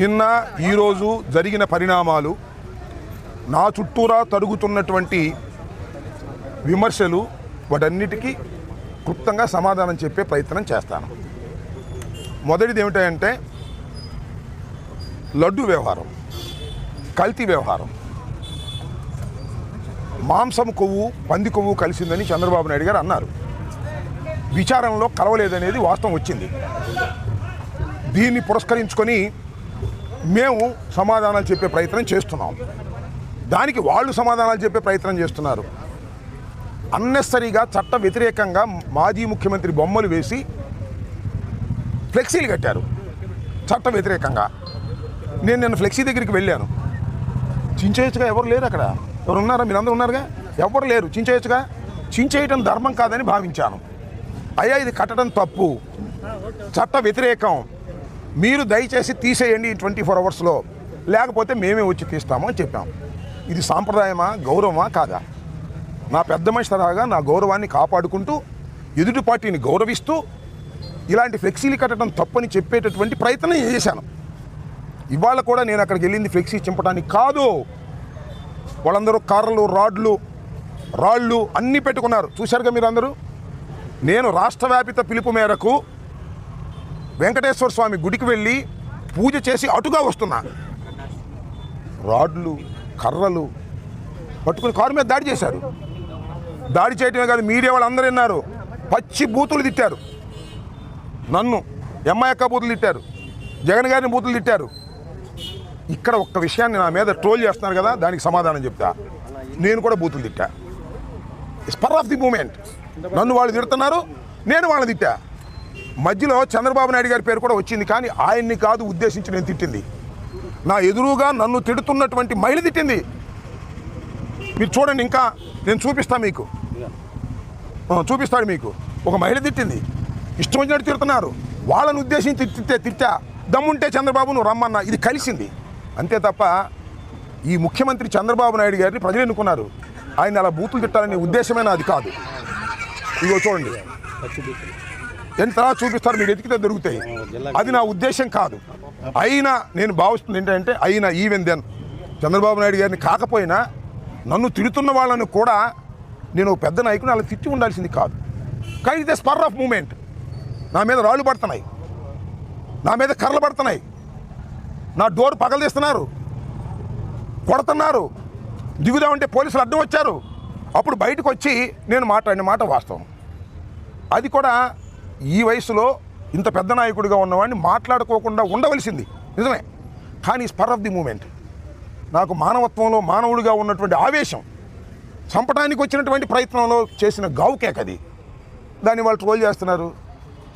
నిన్న ఈరోజు జరిగిన పరిణామాలు, నా చుట్టూరా తరుగుతున్నటువంటి విమర్శలు, వాటన్నిటికీ క్లుప్తంగా సమాధానం చెప్పే ప్రయత్నం చేస్తాను. మొదటిది ఏమిటంటే లడ్డు వ్యవహారం, కల్తీ వ్యవహారం. మాంసం కొవ్వు, పంది కొవ్వు కలిసిందని చంద్రబాబు నాయుడు గారు అన్నారు. విచారణలో కలవలేదనేది వాస్తవం వచ్చింది. దీన్ని పురస్కరించుకొని మేము సమాధానాలు చెప్పే ప్రయత్నం చేస్తున్నాం. దానికి వాళ్ళు సమాధానాలు చెప్పే ప్రయత్నం చేస్తున్నారు. అన్నెసరీగా చట్ట వ్యతిరేకంగా మాజీ ముఖ్యమంత్రి బొమ్మలు వేసి ఫ్లెక్సీలు కట్టారు చట్ట వ్యతిరేకంగా. నేను నిన్న ఫ్లెక్సీ దగ్గరికి వెళ్ళాను. చించేయచ్చుగా, ఎవరు లేరు అక్కడ. ఎవరు ఉన్నారా? మీరందరూ ఉన్నారుగా, ఎవరు లేరు. చించేయచ్చుగా. చించేయటం ధర్మం కాదని భావించాను. అయ్యా, ఇది కట్టడం తప్పు, చట్ట వ్యతిరేకం, మీరు దయచేసి తీసేయండి 24 అవర్స్లో, లేకపోతే మేమే వచ్చి తీస్తాము అని చెప్పాం. ఇది సాంప్రదాయమా, గౌరవమా కాదా? నా పెద్ద మనిషి తరహాగా నా గౌరవాన్ని కాపాడుకుంటూ, ఎదుటి పార్టీని గౌరవిస్తూ ఇలాంటి ఫ్లెక్సీలు కట్టడం తప్పని చెప్పేటటువంటి ప్రయత్నం చేశాను. ఇవాళ కూడా నేను అక్కడికి వెళ్ళింది ఫ్లెక్సీ చింపడానికి కాదు. వాళ్ళందరూ కార్లు, రాళ్ళు అన్నీ పెట్టుకున్నారు. చూశారుగా మీరు అందరూ. నేను రాష్ట్రవ్యాపిత పిలుపు మేరకు వెంకటేశ్వర స్వామి గుడికి వెళ్ళి పూజ చేసి అటుగా వస్తున్నా. రాడ్లు, కర్రలు పట్టుకుని కారు మీద దాడి చేశారు. దాడి చేయటమే కాదు, మీడియా వాళ్ళందరూ విన్నారు. పచ్చి బూతులు తిట్టారు. నన్ను ఎంఐక్క బూతులు తిట్టారు, జగన్ గారిని బూతులు తిట్టారు. ఇక్కడ ఒక్క విషయాన్ని నా మీద ట్రోల్ చేస్తున్నారు కదా, దానికి సమాధానం చెప్తా. నేను కూడా బూతులు తిట్టా. Spur of the moment. నన్ను వాళ్ళు తిడుతున్నారు, నేను వాళ్ళని తిట్టా. మధ్యలో చంద్రబాబు నాయుడు గారి పేరు కూడా వచ్చింది, కానీ ఆయన్ని కాదు ఉద్దేశించి నేను తిట్టింది. నా ఎదురుగా నన్ను తిడుతున్నటువంటి మహిళ తిట్టింది. మీరు చూడండి, ఇంకా నేను చూపిస్తాను మీకు, చూపిస్తాడు మీకు. ఒక మహిళ తిట్టింది, ఇష్టం వచ్చినట్టు తిడుతున్నారు. వాళ్ళని ఉద్దేశించి తిట్టా. దమ్ముంటే చంద్రబాబు నువ్వు రమ్మన్నా. ఇది కలిసింది అంతే తప్ప ఈ ముఖ్యమంత్రి చంద్రబాబు నాయుడు గారిని ప్రజలు ఎన్నుకున్నారు. ఆయన అలా బూతులు తిట్టాలనే ఉద్దేశమే నాది కాదు. ఇదిగో చూడండి, ఎంత తర్వాత చూపిస్తారు, మీరు ఎతికితే దొరుకుతాయి. అది నా ఉద్దేశం కాదు. అయినా నేను భావిస్తుంది ఏంటంటే, అయినా ఈవెన్ దెన్ చంద్రబాబు నాయుడు గారిని కాకపోయినా నన్ను తిడుతున్న వాళ్ళని కూడా నేను పెద్ద నాయకుని అలా తిట్టి ఉండాల్సింది కాదు. కానీ ఇదే స్పర్ ఆఫ్ మూమెంట్. నా మీద రాళ్ళు పడుతున్నాయి, నా మీద కర్రలు పడుతున్నాయి, నా డోర్ పగలదీస్తున్నారు, కొడుతున్నారు. దిగుదామంటే పోలీసులు అడ్డం వచ్చారు. అప్పుడు బయటకు వచ్చి నేను మాట్లాడిన మాట వాస్తవం. అది కూడా ఈ వయసులో ఇంత పెద్ద నాయకుడిగా ఉన్నవాడిని మాట్లాడుకోకుండా ఉండవలసింది నిజమే. కానీ స్పర్ ఆఫ్ ది మూమెంట్. నాకు మానవత్వంలో మానవుడిగా ఉన్నటువంటి ఆవేశం, చంపడానికి వచ్చినటువంటి ప్రయత్నంలో చేసిన గావుకేక్ అది. దాన్ని వాళ్ళు ట్రోల్ చేస్తున్నారు.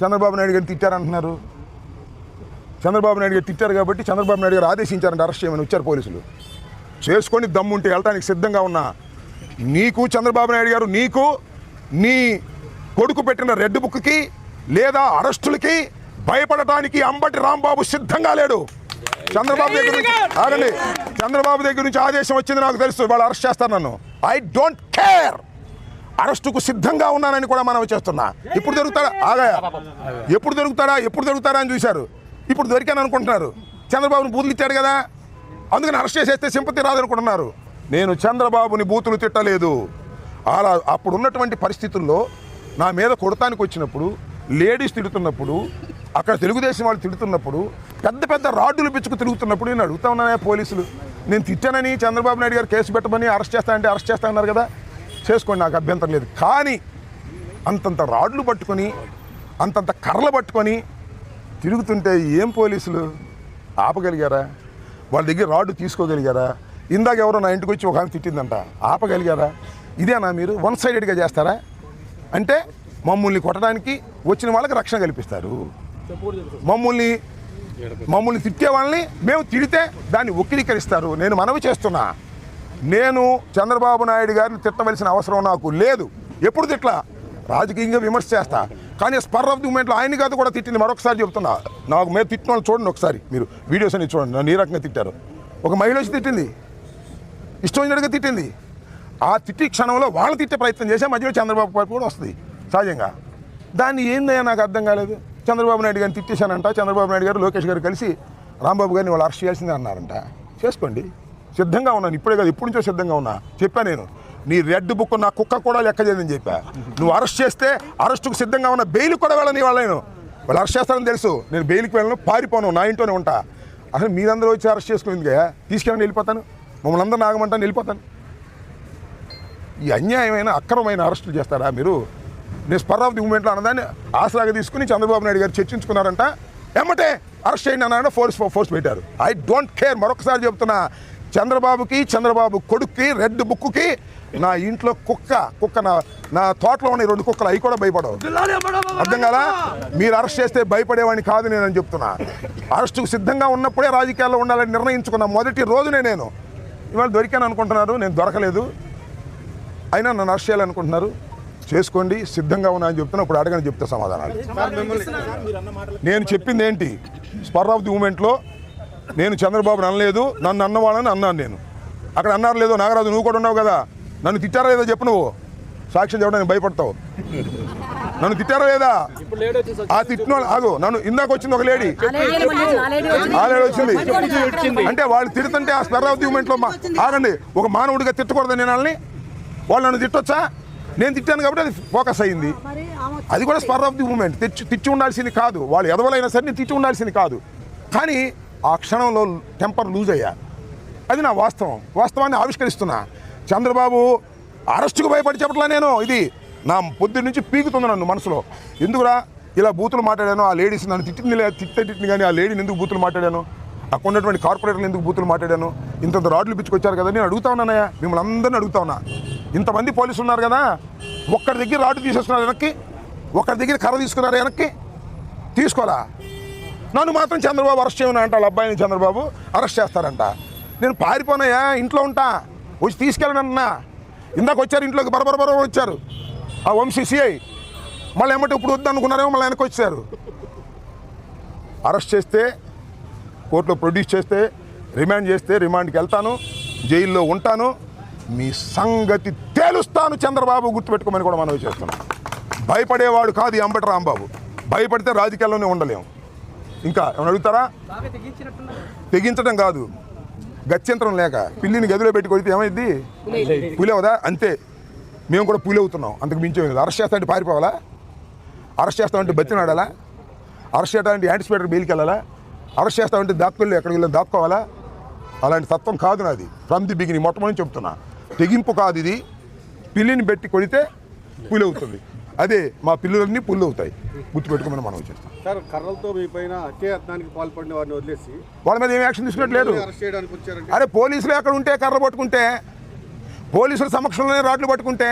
చంద్రబాబు నాయుడు గారిని తిట్టారంటున్నారు. చంద్రబాబు నాయుడు గారు తిట్టారు కాబట్టి చంద్రబాబు నాయుడు గారు ఆదేశించారంటే అరెస్ట్ చేయమని వచ్చారు పోలీసులు. చేసుకొని దమ్ముంటే వెళ్ళటానికి సిద్ధంగా ఉన్నా. నీకు చంద్రబాబు నాయుడు గారు, నీకు నీ కొడుకు పెట్టిన రెడ్ బుక్కి లేదా అరెస్టులకి భయపడటానికి అంబటి రాంబాబు సిద్ధంగా లేడు. చంద్రబాబు దగ్గర నుంచి ఆగండి, చంద్రబాబు దగ్గర నుంచి ఆదేశం వచ్చింది నాకు తెలుసు. వాళ్ళు అరెస్ట్ చేస్తారు నన్ను. I don't care. అరెస్టుకు సిద్ధంగా ఉన్నానని కూడా మనం చేస్తున్నా. ఇప్పుడు దొరుకుతాడా? ఆగాయా, ఎప్పుడు దొరుకుతాడా అని చూశారు. ఇప్పుడు దొరికాను అనుకుంటున్నారు. చంద్రబాబుని బూతులు ఇచ్చాడు కదా, అందుకని అరెస్ట్ చేసేస్తే సింపతి రాదనుకుంటున్నారు. నేను చంద్రబాబుని బూతులు తిట్టలేదు. అలా అప్పుడు ఉన్నటువంటి పరిస్థితుల్లో నా మీద కొడతానికి వచ్చినప్పుడు, లేడీస్ తిడుతున్నప్పుడు, అక్కడ తెలుగుదేశం వాళ్ళు తిడుతున్నప్పుడు, పెద్ద రాడ్డులు పిచ్చుకు తిరుగుతున్నప్పుడు నేను అడుగుతా ఉన్నానే పోలీసులు. నేను తిట్టానని చంద్రబాబు నాయుడు గారు కేసు పెట్టమని అరెస్ట్ చేస్తా అన్నారు కదా, చేసుకోండి, నాకు అభ్యంతరం లేదు. కానీ అంతంత రాడ్లు పట్టుకొని, అంతంత కర్రలు పట్టుకొని తిరుగుతుంటే ఏం పోలీసులు ఆపగలిగారా? వాళ్ళ దగ్గర రాడ్డు తీసుకోగలిగారా? ఇందాక ఎవరో నా ఇంటికి వచ్చి ఒక ఆమె తిట్టిందంట, ఆపగలిగారా? ఇదేనా మీరు వన్ సైడెడ్గా చేస్తారా? అంటే మమ్మల్ని కొట్టడానికి వచ్చిన వాళ్ళకి రక్షణ కల్పిస్తారు. మమ్మల్ని తిట్టే వాళ్ళని మేము తిడితే దాన్ని వక్రీకరిస్తారు. నేను మనవి చేస్తున్నా, నేను చంద్రబాబు నాయుడు గారిని తిట్టవలసిన అవసరం నాకు లేదు. ఎప్పుడు తిట్లా, రాజకీయంగా విమర్శ చేస్తా. కానీ స్పర్ ఆఫ్ ది మూమెంట్లో ఆయన కాదు కూడా తిట్టింది. మరొకసారి చెప్తున్నా, నాకు మీద తిట్టిన వాళ్ళు చూడండి ఒకసారి, మీరు వీడియోస్ అన్ని చూడండి. నన్ను ఈ రకంగా తిట్టారు. ఒక మహిళ వచ్చి తిట్టింది, ఇష్టం వచ్చినట్టుగా తిట్టింది. ఆ తిట్టి క్షణంలో వాళ్ళు తిట్టే ప్రయత్నం చేసే మధ్యలో చంద్రబాబు పార్టీ కూడా వస్తుంది సహజంగా. దాన్ని ఏందయ్యా నాకు అర్థం కాలేదు. చంద్రబాబు నాయుడు గారిని తిట్టేశానంట. చంద్రబాబు నాయుడు గారు లోకేష్ గారు కలిసి రాంబాబు గారిని వాళ్ళు అరెస్ట్ చేయాల్సిందే అన్నారంట. చేసుకోండి, సిద్ధంగా ఉన్నాను. ఇప్పుడే కాదు, ఎప్పటి నుంచో సిద్ధంగా ఉన్నా. చెప్పా నేను, నీ రెడ్ బుక్ నా కుక్క కూడా లెక్క చేయదని చెప్పా. నువ్వు అరెస్ట్ చేస్తే అరెస్టుకు సిద్ధంగా ఉన్న, బెయిల్ కూడా వెళ్ళని వాళ్ళు అరెస్ట్ చేస్తారని తెలుసు. నేను బెయిల్కి వెళ్ళను, పారిపోను, నా ఇంట్లోనే ఉంటా. అసలు మీరందరూ వచ్చి అరెస్ట్ చేసుకునేందుకే తీసుకెళ్ళని వెళ్ళిపోతాను, మమ్మల్ని అందరూ నాగమంటాను, వెళ్ళిపోతాను. ఈ అన్యాయమైన అక్రమమైన అరెస్టులు చేస్తారా మీరు? నేను స్పర్ ఆఫ్ ది మూమెంట్లో అన్నదాన్ని ఆసరాగా తీసుకుని చంద్రబాబు నాయుడు గారు చర్చించుకున్నారంట. ఎమ్మటే అరెస్ట్ చేయండి అన్నాడు, ఫోర్స్ పెట్టారు. I don't care. మరొకసారి చెప్తున్నా, చంద్రబాబుకి, చంద్రబాబు కొడుక్కి, రెడ్ బుక్కి, నా ఇంట్లో కుక్క నా తోటలో ఉన్న 2 కుక్కలు, అవి కూడా భయపడవు. అర్థం కాదా? మీరు అరెస్ట్ చేస్తే భయపడేవాడిని కాదు నేనని చెప్తున్నా. అరెస్టుకు సిద్ధంగా ఉన్నప్పుడే రాజకీయాల్లో ఉండాలని నిర్ణయించుకున్న మొదటి రోజునే నేను. ఇవాళ దొరికాను అనుకుంటున్నారు, నేను దొరకలేదు. అయినా నన్ను అరెస్ట్ చేయాలనుకుంటున్నారు, చేసుకోండి, సిద్ధంగా ఉన్నా అని చెప్తున్నా. ఇప్పుడు అడగని చెప్తే సమాధానాలు. నేను చెప్పింది ఏంటి? స్పర్ ఆఫ్ ది మూమెంట్లో నేను చంద్రబాబుని అనలేదు, నన్ను అన్నవాళ్ళని అన్నాను నేను. అక్కడ అన్నారు లేదో, నాగరాజు నువ్వు కూడా ఉన్నావు కదా, నన్ను తిట్టారా లేదో చెప్పు. నువ్వు సాక్ష్యం చెప్పడానికి భయపడతావు. నన్ను తిట్టారా లేదా? ఆ తిట్టిన ఆగు, నన్ను ఇందాక వచ్చింది ఒక లేడీ, ఆ లేడీ వచ్చింది అంటే వాళ్ళు తిడుతుంటే ఆ స్పర్ ఆఫ్ ది మూమెంట్లో ఆగండి, ఒక మానవుడిగా తిట్టకూడదు నేను వాళ్ళని. వాళ్ళు నన్ను తిట్టొచ్చా? నేను తిట్టాను కాబట్టి అది ఫోకస్ అయ్యింది. అది కూడా స్పర్ ఆఫ్ ది మూమెంట్. తిట్టి ఉండాల్సింది కాదు, వాళ్ళు ఎదవలైనా సరే నేను తిట్టి ఉండాల్సింది కాదు. కానీ ఆ క్షణంలో టెంపర్ లూజ్ అయ్యా. అది నా వాస్తవాన్ని ఆవిష్కరిస్తున్నా. చంద్రబాబు అరెస్టుకు భయపడి చెప్పట్లా నేను. ఇది నా పొద్దున్న నుంచి పీకుతుంది నన్ను మనసులో. ఎందుకురా ఇలా బూతులు మాట్లాడాను? ఆ లేడీస్ నన్ను తిట్టింది కానీ ఆ లేడీని ఎందుకు బూతులు మాట్లాడాను? అక్కడ ఉన్నటువంటి కార్పొరేటర్లు ఎందుకు బూతులు మాట్లాడాను? ఇంత రాడ్లు పిచ్చుకొచ్చారు కదా, నేను అడుగుతా ఉన్నానయ్యా, మిమ్మల్ని అందరినీ అడుగుతా ఉన్నా. ఇంతమంది పోలీసులు ఉన్నారు కదా, ఒక్కడి దగ్గర రాడ్డు తీసేసుకున్నారు వెనక్కి, ఒక్కడి దగ్గర కర్ర తీసుకున్నారు వెనక్కి, తీసుకోరా? నన్ను మాత్రం చంద్రబాబు అరెస్ట్ చేయమని అంట. వాళ్ళ అబ్బాయిని చంద్రబాబు అరెస్ట్ చేస్తారంట. నేను పారిపోనాయా, ఇంట్లో ఉంటా, వచ్చి తీసుకెళ్ళనన్నా. ఇందాక వచ్చారు ఇంట్లోకి, బరబర వచ్చారు ఆ వంశీ సిఐ. మళ్ళీ ఏమంటే ఇప్పుడు వద్దు అనుకున్నారేమో, మళ్ళీ వెనక్కి వచ్చారు. అరెస్ట్ చేస్తే, కోర్టులో ప్రొడ్యూస్ చేస్తే, రిమాండ్ చేస్తే రిమాండ్కి వెళ్తాను, జైల్లో ఉంటాను, మీ సంగతి తేలుస్తాను. చంద్రబాబు గుర్తుపెట్టుకోమని కూడా మనవి చేస్తున్నాను. భయపడేవాడు కాదు ఈ అంబటి రాంబాబు. భయపడితే రాజకీయాల్లోనే ఉండలేము. ఇంకా ఏమైనా అడుగుతారా? తెగించడం కాదు, గత్యంతరం లేక పిల్లిని గదిలో పెట్టి కొడితే ఏమైంది? పులి అవుదా? అంతే, మేము కూడా పులి అవుతున్నాం, అంతకు మించే. అరెస్ట్ చేస్తామంటే పారిపోవాలా? అరెస్ట్ చేస్తామంటే బతినాడాలా? అరెస్ట్ చేస్తామంటే యాంటిసిపేటర్ బెయిల్కి వెళ్ళాలా? అరెస్ట్ చేస్తామంటే దాక్కోళ్ళు ఎక్కడికి వెళ్ళి దాక్కోవాలా? అలాంటి తత్వం కాదు నాది. ఫ్రమ్ ది బిగినింగ్ మొట్టమొదటి చెప్తున్నా. తెగింపు కాదు ఇది. పిల్లిని పెట్టి కొడితే పులి అవుతుంది. అదే మా పిల్లలన్నీ పుల్లు అవుతాయి, గుర్తుపెట్టుకోమని మనం చేస్తాం. సార్, కర్రలతో మీ పైన హత్యాయత్నానికి పాల్పడిన వారిని వదిలేసి వాళ్ళ మీద ఏం యాక్షన్ తీసుకున్నట్లేదు. అరే పోలీసులు ఎక్కడ ఉంటే కర్ర పట్టుకుంటే, పోలీసుల సమక్షంలోనే రాడ్లు పట్టుకుంటే,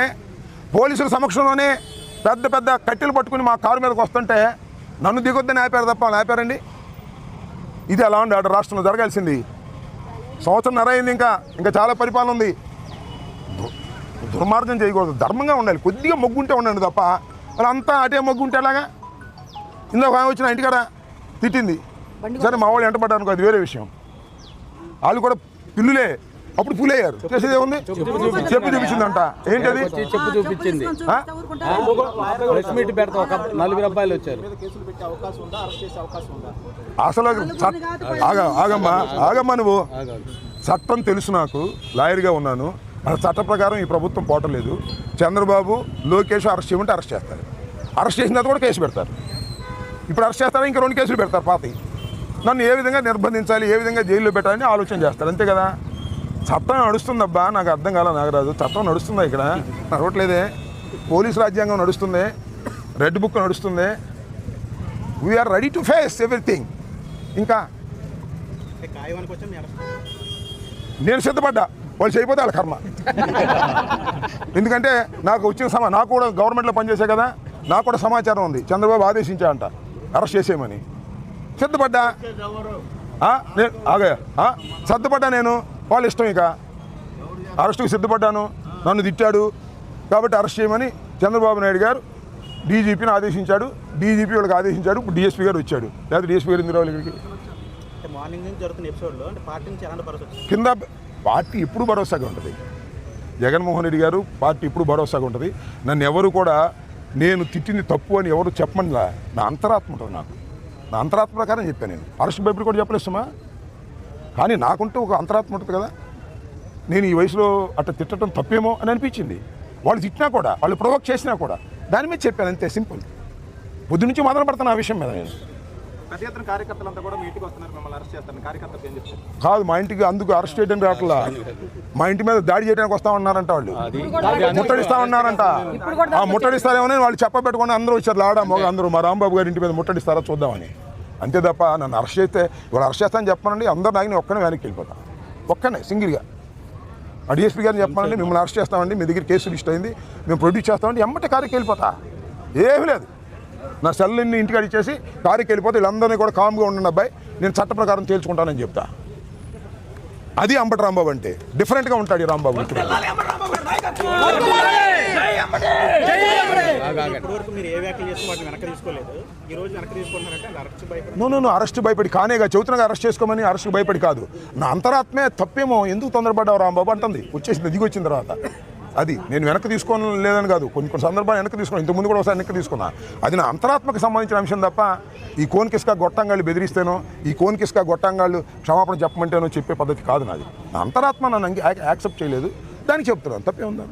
పోలీసుల సమక్షంలోనే పెద్ద పెద్ద కట్టెలు పట్టుకుని మా కారు మీదకి వస్తుంటే నన్ను దిగొద్దని ఆపారు తప్ప వాళ్ళు ఆపారండి? ఇది ఎలా ఉండి అటు రాష్ట్రంలో జరగాల్సింది. సంవత్సరం అయింది, ఇంకా చాలా పరిపాలన ఉంది. దుర్మార్గం చేయకూడదు, ధర్మంగా ఉండాలి. కొద్దిగా మొగ్గుంటే ఉండండి తప్ప అలా అంతా అటే మొగ్గుంటే ఎలాగా? ఇందాక వచ్చిన ఇంటికాడ తిట్టింది సరే, మా వాళ్ళు ఎంటపడ్డారు, అది వేరే విషయం. వాళ్ళు కూడా పిల్లులే, అప్పుడు పులయ్యారు. చేసేది ఏముంది? చెప్పు చూపించిందంట. ఏంటది? చెప్పు చూపించింది. అసలు ఆగమ్మా నువ్వు. చట్టం తెలుసు నాకు, లాయర్గా ఉన్నాను. అసలు చట్ట ప్రకారం ఈ ప్రభుత్వం పోవట్లేదు. చంద్రబాబు, లోకేష్ అరెస్ట్ చేయమంటే అరెస్ట్ చేస్తారు. అరెస్ట్ చేసిన తర్వాత కూడా కేసు పెడతారు. ఇప్పుడు అరెస్ట్ చేస్తారా, ఇంకా 2 కేసులు పెడతారు పాతవి. నన్ను ఏ విధంగా నిర్బంధించాలి, ఏ విధంగా జైల్లో పెట్టాలని ఆలోచన చేస్తారు, అంతే కదా. చట్టం నడుస్తుందబ్బా, నాకు అర్థం కాల నాగరాజు. చట్టం నడుస్తుందా? ఇక్కడ నడవట్లేదే. పోలీసు రాజ్యాంగం నడుస్తుంది, రెడ్ బుక్ నడుస్తుంది. We're ready to face everything. ఇంకా నేను సిద్ధపడ్డా, వాళ్ళు చేయకపోతే వాళ్ళ కర్మ. ఎందుకంటే నాకు వచ్చిన నాకు కూడా గవర్నమెంట్లో పనిచేసే కదా, నాకు కూడా సమాచారం ఉంది. చంద్రబాబు ఆదేశించా అంట అరెస్ట్ చేసేయమని. సిద్ధపడ్డా, సిద్ధపడ్డా నేను. వాళ్ళ ఇష్టం, ఇక అరెస్టుకు సిద్ధపడ్డాను. నన్ను తిట్టాడు కాబట్టి అరెస్ట్ చేయమని చంద్రబాబు నాయుడు గారు డీజీపీని ఆదేశించాడు. డీజీపీ వాళ్ళకి ఆదేశించాడు. ఇప్పుడు డిఎస్పీ గారు వచ్చాడు. లేదా డిఎస్పీ గారు ఎందుకు రావాలి ఇక్కడికి? కింద పార్టీ ఎప్పుడు భరోసాగా ఉంటుంది. జగన్మోహన్ రెడ్డి గారు పార్టీ ఇప్పుడు భరోసాగా ఉంటుంది. నన్ను ఎవరు కూడా నేను తిట్టింది తప్పు అని ఎవరు చెప్పమనిలా. నా అంతరాత్మ ఉంటుంది నాకు. నా అంతరాత్మ ప్రకారం చెప్పాను నేను. అరెస్ట్ భయపడి కూడా చెప్పలేస్తుమా? కానీ నాకుంటూ ఒక అంతరాత్మ ఉంటుంది కదా. నేను ఈ వయసులో అట్లా తిట్టడం తప్పేమో అని అనిపించింది. వాళ్ళు తిట్టినా కూడా, వాళ్ళు ప్రొవోక్ చేసినా కూడా దాని మీద చెప్పాను, అంతే, సింపుల్. పొద్దు నుంచి మొదలు పెడతాను ఆ విషయం మీద నేను. పెద్ద ఎత్తున కార్యకర్తలంతా కూడా మీ ఇంటికి వస్తున్నారు, మిమ్మల్ని అరెస్ట్ చేస్తాను. కార్యకర్తలు ఏం చెప్తారు? కాదు, మా ఇంటికి అందుకు అరెస్ట్ చేయడానికి రావట్లా, మా ఇంటి మీద దాడి చేయడానికి వస్తా ఉన్నారంట. వాళ్ళు ముట్టడిస్తా ఉన్నారంట. ఆ ముట్టడిస్తారేమో వాళ్ళు చెప్పబెట్టుకుని అందరూ వచ్చారు, లాడా మొగ అందరూ. మా రాంబాబు గారి ఇంటి మీద ముట్టడిస్తారా చూద్దామని. అంతే తప్ప నన్ను అరెస్ట్ చేస్తే ఇవాళ అరెస్ట్ చేస్తానని చెప్పానండి, అందరూ నాకు ఒక్కనే వెనక్కి వెళ్ళిపోతాను, ఒక్కనే సింగిల్గా. ఆ డిఎస్పీ గారిని చెప్పానండి, మిమ్మల్ని అరెస్ట్ చేస్తామండి, మీ దగ్గర కేసు లిస్ట్ అయింది, మేము ప్రొడ్యూస్ చేస్తామండి, ఎమ్మటే కారుకి వెళ్ళిపోతా. ఏమీ లేదు, నా సెల్ని ఇంటికి అడిచేసి కారుకి వెళ్ళిపోతే వీళ్ళందరినీ కూడా కామ్గా ఉండండి అబ్బాయి, నేను చట్ట ప్రకారం తేల్చుకుంటానని చెప్తా. అది అంబటి రాంబాబు అంటే. డిఫరెంట్గా ఉంటాడు ఈ రాంబాబు. ఇప్పటివరకు మీరు ఏ వ్యాఖ్యలు చేసి వాటిని వెనక్కి తీసుకోలేదు, ఈ రోజు వెనక్కి తీసుకుంటున్నారంటే అరెస్ట్ భయపడి? నువ్వు అరెస్ట్ భయపడి కానేగా చెబుతున్నాగా, అరెస్ట్ చేసుకోమని. అరెస్ట్ భయపడి కాదు, నా అంతరాత్మే తప్పేమో, ఎందుకు తొందరపడ్డావు రాంబాబు అంటుంది వచ్చేసింది, దిగి వచ్చిన తర్వాత. అది నేను వెనక్కి తీసుకోని లేదని కాదు, కొన్ని సందర్భాలు వెనక్కి తీసుకున్నాను, ఇంతకుముందు కూడా ఒకసారి వెనక్కి తీసుకున్నా. అది నా అంతరాత్మకు సంబంధించిన అంశం తప్ప ఈ కోన్కిస్కా గొట్టంగాళ్ళు బెదిరిస్తేనో, ఈ కోన్కిస్కా గొట్టంగాళ్ళు క్షమాపణ చెప్పమంటేనో చెప్పే పద్ధతి కాదు నాది. నా అంతరాత్మ నన్ను యాక్సెప్ట్ చేయలేదు, దానికి చెప్తున్నాను, తప్పే ఉందా?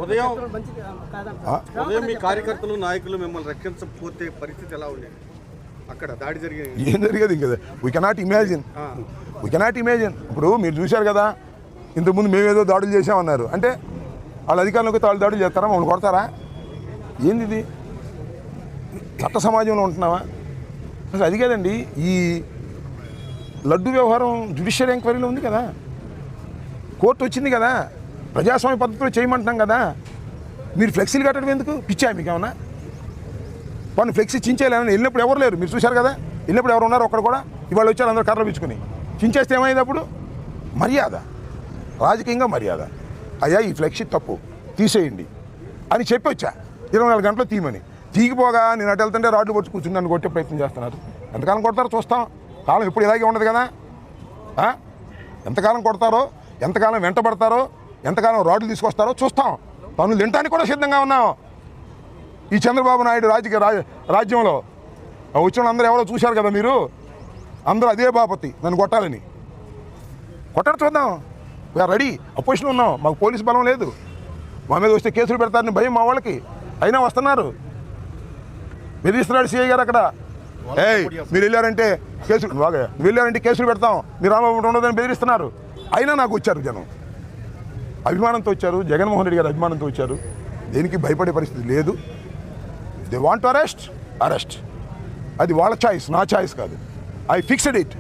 ఉదయం మీ కార్యకర్తలు నాయకులు మిమ్మల్ని రక్షించకపోతే పరిస్థితి ఎలా ఉండేది? అక్కడ దాడి జరిగేది ఏం జరిగేది ఇంకా వీ కెనాట్ ఇమాజిన్. ఇప్పుడు మీరు చూశారు కదా, ఇంతకుముందు మేమేదో దాడులు చేసామన్నారు అంటే వాళ్ళ అధికారులకు వాళ్ళు దాడులు చేస్తారా, మమ్మల్ని కొడతారా? ఏంది ఇది? చట్ట సమాజంలో ఉంటున్నావా? అసలు అది కాదండి, ఈ లడ్డు వ్యవహారం జ్యుడిషియల్ ఎంక్వైరీలో ఉంది కదా, కోర్టు వచ్చింది కదా, ప్రజాస్వామ్య పద్ధతిలో చేయమంటున్నాం కదా. మీరు ఫ్లెక్సీలు కట్టడం ఎందుకు? పిచ్చా మీకు ఏమన్నా? వాళ్ళు ఫ్లెక్సీ చించేయాలని వెళ్ళినప్పుడు ఎవరు లేరు, మీరు చూశారు కదా. వెళ్ళినప్పుడు ఎవరు ఉన్నారు? ఒక్కడ కూడా. ఇవాళ వచ్చారు అందరూ కర్రలు పిచ్చుకుని. చించేస్తే ఏమైంది అప్పుడు? మర్యాద, రాజకీయంగా మర్యాద. అయ్యా ఈ ఫ్లెక్సీ తప్పు, తీసేయండి అని చెప్పి వచ్చా. 24 గంటలు తీయమని. తీగిపోగా నేను అటు వెళ్తుంటే రాడ్లు పచ్చి కూర్చుని నన్ను కొట్టే ప్రయత్నం చేస్తున్నారు. ఎంతకాలం కొడతారో చూస్తాం, కాలం ఎప్పుడు ఇలాగే ఉండదు కదా. ఎంతకాలం కొడతారో, ఎంతకాలం వెంటబడతారో, ఎంతకాలం రాడ్లు తీసుకొస్తారో చూస్తాం. పనులు తినడానికి కూడా సిద్ధంగా ఉన్నాం. ఈ చంద్రబాబు నాయుడు రాజ్యంలో వచ్చిన అందరూ ఎవరో చూశారు కదా మీరు, అందరూ అదే బాపతి నన్ను కొట్టాలని. కొట్టడం చూద్దాం, వీఆర్ రెడీ, అపోజిషన్ ఉన్నాం, మాకు పోలీసు బలం లేదు, మా మీద వస్తే కేసులు పెడతారని భయం మా వాళ్ళకి. అయినా వస్తున్నారు, బెదిరిస్తున్నాడు సిఐ గారు అక్కడ. మీరు వెళ్ళారంటే కేసులు, బాగా వెళ్ళారంటే కేసులు పెడతాం, మీరు రామబాబు ఉండదని బెదిరిస్తున్నారు. అయినా నాకు వచ్చారు జనం, అభిమానంతో వచ్చారు, జగన్మోహన్ రెడ్డి గారు అభిమానంతో వచ్చారు. దేనికి భయపడే పరిస్థితి లేదు. దే వాంట్ అరెస్ట్, అది వాళ్ళ చాయిస్, నా చాయిస్ కాదు. I fixed it.